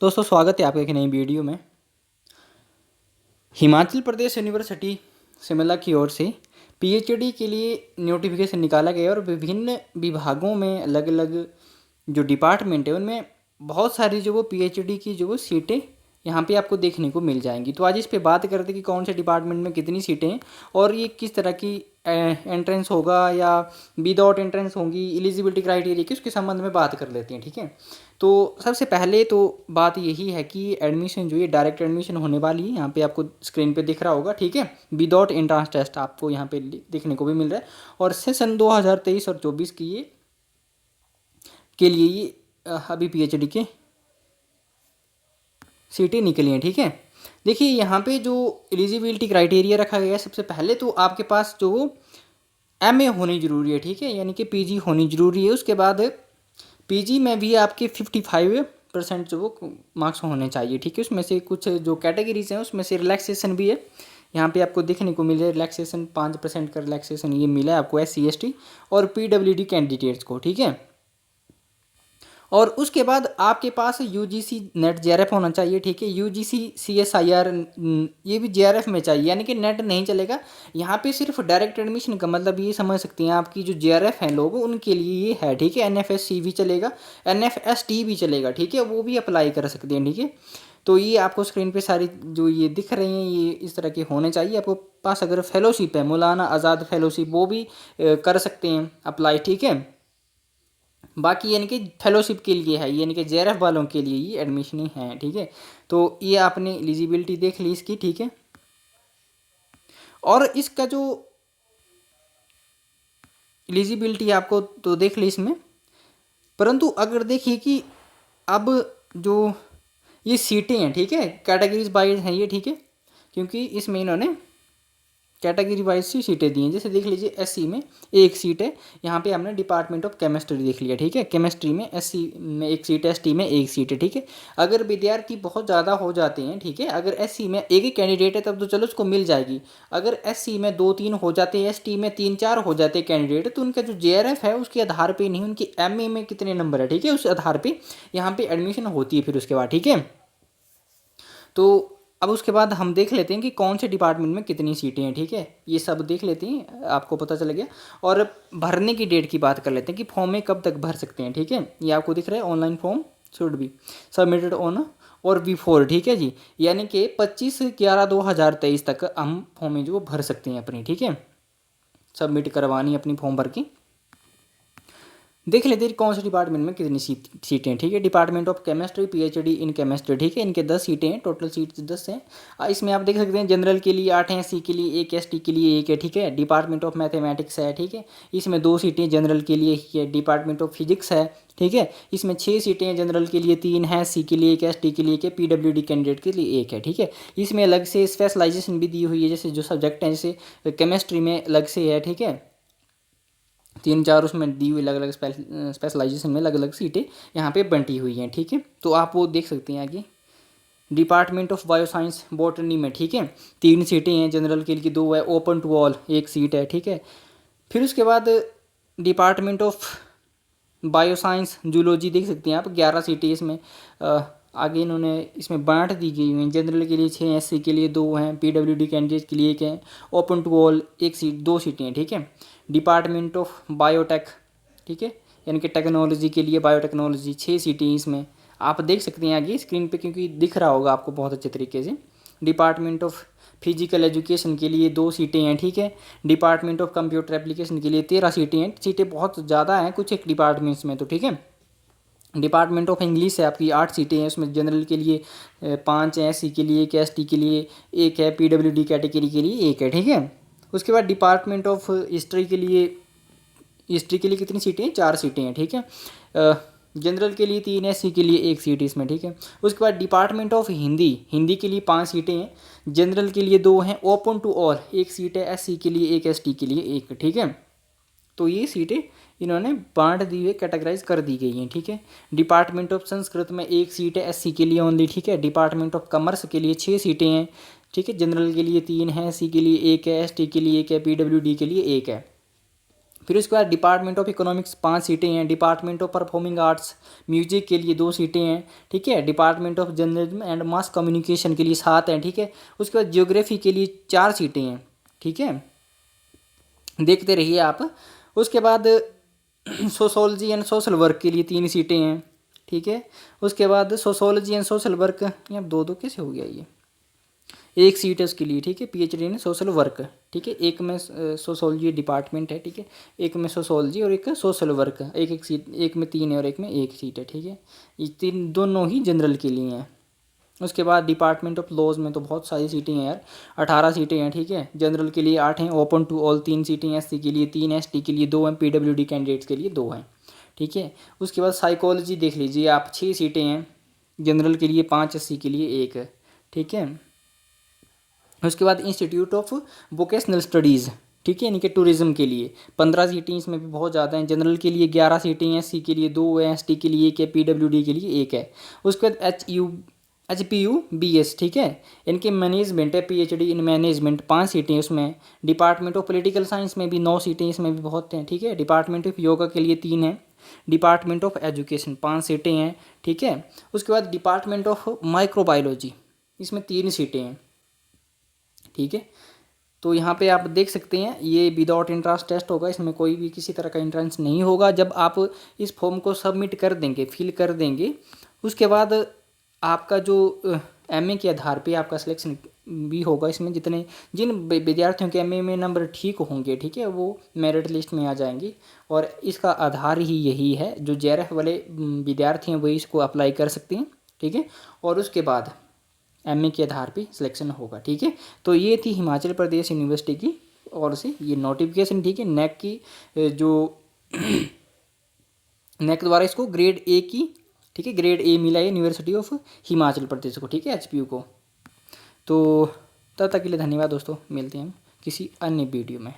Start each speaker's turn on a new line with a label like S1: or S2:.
S1: दोस्तों स्वागत है आपका एक नई वीडियो में। हिमाचल प्रदेश यूनिवर्सिटी शिमला की ओर से पीएचडी के लिए नोटिफिकेशन निकाला गया और विभिन्न विभागों में अलग अलग जो डिपार्टमेंट है उनमें बहुत सारी जो वो पीएचडी की जो वो सीटें यहाँ पे आपको देखने को मिल जाएंगी। तो आज इस पे बात करते हैं कि कौन से डिपार्टमेंट में कितनी सीटें हैं और ये किस तरह की एंट्रेंस होगा या विदाउट एंट्रेंस होंगी, एलिजिबिलिटी क्राइटेरिया की उसके संबंध में बात कर लेते हैं। ठीक है, तो सबसे पहले तो बात यही है कि एडमिशन जो ये डायरेक्ट एडमिशन होने वाली है, यहाँ पे आपको स्क्रीन पे दिख रहा होगा। ठीक है, विदाउट एंट्रेंस टेस्ट आपको यहाँ पे देखने को भी मिल रहा है। और सेशन 2023 और 24 की ये के लिए ये अभी पीएचडी के सीटें निकली हैं। ठीक है, देखिए यहाँ पे जो एलिजिबिलिटी क्राइटेरिया रखा गया है, सबसे पहले तो आपके पास जो एमए होनी ज़रूरी है। ठीक है, यानी कि पीजी होनी ज़रूरी है। उसके बाद पीजी में भी आपके 55% जो वो मार्क्स होने चाहिए। ठीक है, उसमें से कुछ जो कैटेगरीज हैं उसमें से रिलैक्सेशन भी है। यहाँ पे आपको देखने को मिल रहा है रिलैक्सेशन 5% का रिलैक्सेशन ये मिला है आपको SC ST और PWD कैंडिडेट्स को। ठीक है, और उसके बाद आपके पास UGC नेट JRF होना चाहिए। ठीक है, UGC CSIR ये भी JRF में चाहिए, यानी कि नेट नहीं चलेगा यहाँ पे। सिर्फ डायरेक्ट एडमिशन का मतलब ये समझ सकते हैं आपकी जो JRF हैं लोग उनके लिए ये है। ठीक है, NFSC भी चलेगा, NFST भी चलेगा। ठीक है, वो भी अप्लाई कर सकते हैं। ठीक है, तो ये आपको स्क्रीन पे सारी जो ये दिख रही हैं ये इस तरह के होने चाहिए आपको पास। अगर फेलोशिप है, मौलाना आज़ाद फेलोशिप, वो भी कर सकते हैं अप्लाई। ठीक है, बाकी यानी कि फेलोशिप के लिए है, यानी कि JRF वालों के लिए ये एडमिशन ही है। ठीक है, तो ये आपने एलिजिबिलिटी देख ली इसकी। ठीक है, और इसका जो एलिजिबिलिटी आपको तो देख ली इसमें, परंतु अगर देखिए कि अब जो ये सीटें हैं, ठीक है, कैटेगरीज वाइज हैं ये। ठीक है, क्योंकि इसमें इन्होंने कैटेगरी वाइज सी सीटें दी हैं। जैसे देख लीजिए SC में एक सीट है, यहाँ पे हमने डिपार्टमेंट ऑफ केमिस्ट्री देख लिया। ठीक है, केमिस्ट्री में SC में एक सीट है, ST में एक सीट है। ठीक है, अगर विद्यार्थी बहुत ज़्यादा हो जाते हैं, ठीक है, अगर SC में एक ही कैंडिडेट है तब तो चलो उसको मिल जाएगी। अगर SC में 2-3 हो जाते हैं, ST में 3-4 हो जाते हैं कैंडिडेट, तो उनका जो JRF है उसके आधार पर नहीं, उनकी MA में कितने नंबर है, ठीक है, उस आधार पर यहाँ पर एडमिशन होती है फिर उसके बाद। ठीक है, तो अब उसके बाद हम देख लेते हैं कि कौन से डिपार्टमेंट में कितनी सीटें हैं। ठीक है, ये सब देख लेते हैं, आपको पता चल गया। और भरने की डेट की बात कर लेते हैं कि फॉर्म में कब तक भर सकते हैं। ठीक है, ये आपको दिख रहा है online form should be submitted on और बिफोर। ठीक है जी, यानी कि 25/11/2023 तक हम फॉर्म जो भर सकते हैं अपनी। ठीक है, सबमिट करवानी अपनी फॉर्म भर के। देख लेते हैं कौन से डिपार्टमेंट में कितनी सीटें हैं। ठीक है, department of chemistry PhD in chemistry. ठीक है, इनके 10 सीटें हैं, टोटल सीट्स 10 हैं। इसमें आप देख सकते हैं जनरल के लिए 8 हैं, SC के लिए 1, ST के लिए 1 है। ठीक है, डिपार्टमेंट ऑफ मैथमेटिक्स है। ठीक है, इसमें 2 सीटें जनरल के लिए ही है। डिपार्टमेंट ऑफ फिजिक्स है। ठीक है, इसमें 6 सीटें हैं, जनरल के लिए 3 है, SC के लिए 1, ST के लिए 1 है, PWD कैंडिडेट के लिए 1 है। ठीक है, इसमें अलग से स्पेशलाइजेशन भी दी हुई है, जैसे जो सब्जेक्ट हैं, जैसे केमिस्ट्री में अलग से है। ठीक है, 3-4 उसमें दी हुई अलग अलग स्पेशलाइजेशन में अलग अलग सीटें यहाँ पे बंटी हुई हैं। ठीक है, तो आप वो देख सकते हैं आगे। डिपार्टमेंट ऑफ बायोसाइंस बॉटनी में, ठीक है, 3 सीटें हैं, जनरल के लिए 2 है, ओपन टू ऑल 1 सीट है। ठीक है, फिर उसके बाद डिपार्टमेंट ऑफ बायोसाइंस जूलॉजी देख सकते हैं आप, 11 सीटें इसमें आगे इन्होंने इसमें बांट दी गई हुई हैं। जनरल के लिए 6 हैं, SC के लिए 2 हैं, PWD कैंडिडेट के लिए 1 है, ओपन टू ऑल 1 सीट 2 सीटें हैं। ठीक है, डिपार्टमेंट ऑफ बायोटेक, ठीक है, यानी कि टेक्नोलॉजी के लिए बायोटेक्नोलॉजी 6 सीटें इसमें आप देख सकते हैं आगे स्क्रीन पे, क्योंकि दिख रहा होगा आपको बहुत अच्छे तरीके से। डिपार्टमेंट ऑफ फिजिकल एजुकेशन के लिए 2 सीटें हैं। ठीक है, डिपार्टमेंट ऑफ कंप्यूटर एप्लीकेशन के लिए 13 सीटें हैं। सीटें बहुत ज़्यादा हैं कुछ एक डिपार्टमेंट्स में तो। ठीक है, डिपार्टमेंट ऑफ इंग्लिश है आपकी 8 सीटें हैं, उसमें जनरल के लिए 5 हैं, SC के लिए 1, ST के लिए 1 है, PWD कैटेगरी के लिए 1 है। ठीक है, उसके बाद डिपार्टमेंट ऑफ हिस्ट्री के लिए कितनी सीटें हैं, 4 सीटें हैं। ठीक है, जनरल के लिए 3 है, SC के लिए 1 सीट इसमें। ठीक है, उसके बाद डिपार्टमेंट ऑफ हिंदी के लिए 5 सीटें हैं, जनरल के लिए 2 हैं, ओपन टू ऑल 1 सीट है, SC के लिए 1, ST के लिए 1। ठीक है, तो ये सीटें इन्होंने बांट दी हुई कैटेगराइज कर दी गई हैं। ठीक है, डिपार्टमेंट ऑफ संस्कृत में 1 सीट है, SC के लिए ओनली। ठीक है, डिपार्टमेंट ऑफ कॉमर्स के लिए 6 सीटें हैं। ठीक है, जनरल के लिए 3 है, SC के लिए 1 है, ST के लिए 1 है, PWD के लिए 1 है। फिर उसके बाद डिपार्टमेंट ऑफ इकोनॉमिक्स 5 सीटें हैं, department of performing arts music के लिए 2 सीटें हैं, ठीक है। Department of journalism and mass communication के लिए 7 हैं, ठीक है। उसके बाद जियोग्राफी के लिए 4 सीटें हैं, ठीक है, देखते रहिए आप। उसके बाद सोशोलॉजी एंड सोशल वर्क के लिए 3 सीटें हैं, ठीक है। उसके बाद सोशोलॉजी एंड सोशल वर्क, यहाँ 2-2 कैसे हो गया ये, 1 सीट है उसके लिए, ठीक है, पीएचडी इन सोशल वर्क, ठीक है। एक में सोशोलॉजी डिपार्टमेंट है, ठीक है, एक में सोशोलॉजी और एक सोशल वर्क, एक एक सीट, एक में 3 है और एक में 1 सीट है, ठीक है। ये 3 दोनों ही जनरल के लिए हैं। उसके बाद डिपार्टमेंट ऑफ लॉज में तो बहुत सारी सीटें हैं यार, 18 सीटें हैं, ठीक है। जनरल के लिए 8 हैं, ओपन टू ऑल 3 सीटें हैं, एससी के लिए 3, एसटी के लिए 2 हैं, पीडब्ल्यूडी कैंडिडेट्स के लिए 2 हैं, ठीक है। उसके बाद साइकोलॉजी देख लीजिए आप, 6 सीटें हैं, जनरल के लिए 5, एससी के लिए 1 है, ठीक है। उसके बाद इंस्टीट्यूट ऑफ वोकेशनल स्टडीज़, ठीक है, यानी कि टूरिज्म के लिए 15 सीटें, इसमें भी बहुत ज़्यादा हैं। जनरल के लिए 11 सीटें हैं, एससी के लिए 2 है, एसटी के लिए 1 है, पीडब्ल्यूडी के लिए 1 है। उसके बाद HPUBS, ठीक है, इनके मैनेजमेंट है, पीएचडी इन मैनेजमेंट 5 सीटें उसमें। डिपार्टमेंट ऑफ पॉलिटिकल साइंस में भी 9 सीटें, इसमें भी बहुत हैं, ठीक है। डिपार्टमेंट ऑफ योगा के लिए 3 हैं, डिपार्टमेंट ऑफ एजुकेशन 5 सीटें हैं, ठीक है। उसके बाद डिपार्टमेंट ऑफ माइक्रोबायोलॉजी, इसमें 3 सीटें हैं, ठीक है। तो यहाँ पे आप देख सकते हैं ये विदाउट एंट्रेंस टेस्ट होगा, इसमें कोई भी किसी तरह का एंट्रेंस नहीं होगा। जब आप इस फॉर्म को सबमिट कर देंगे, फिल कर देंगे, उसके बाद आपका जो एमए के आधार पे आपका सिलेक्शन भी होगा। इसमें जिन विद्यार्थियों के एमए में नंबर ठीक होंगे, ठीक है, वो मेरिट लिस्ट में आ जाएंगे। और इसका आधार ही यही है, जो जेआरएफ वाले विद्यार्थी हैं वही इसको अप्लाई कर सकते हैं, ठीक है। और उसके बाद एमए के आधार पे सिलेक्शन होगा, ठीक है। तो ये थी हिमाचल प्रदेश यूनिवर्सिटी की ओर से ये नोटिफिकेशन, ठीक है। नेक की जो नेक द्वारा इसको ग्रेड ए की, ठीक है, ग्रेड ए मिला है यूनिवर्सिटी ऑफ हिमाचल प्रदेश को, ठीक है, एचपीयू को। तो तब तक के लिए धन्यवाद दोस्तों, मिलते हैं हम किसी अन्य वीडियो में।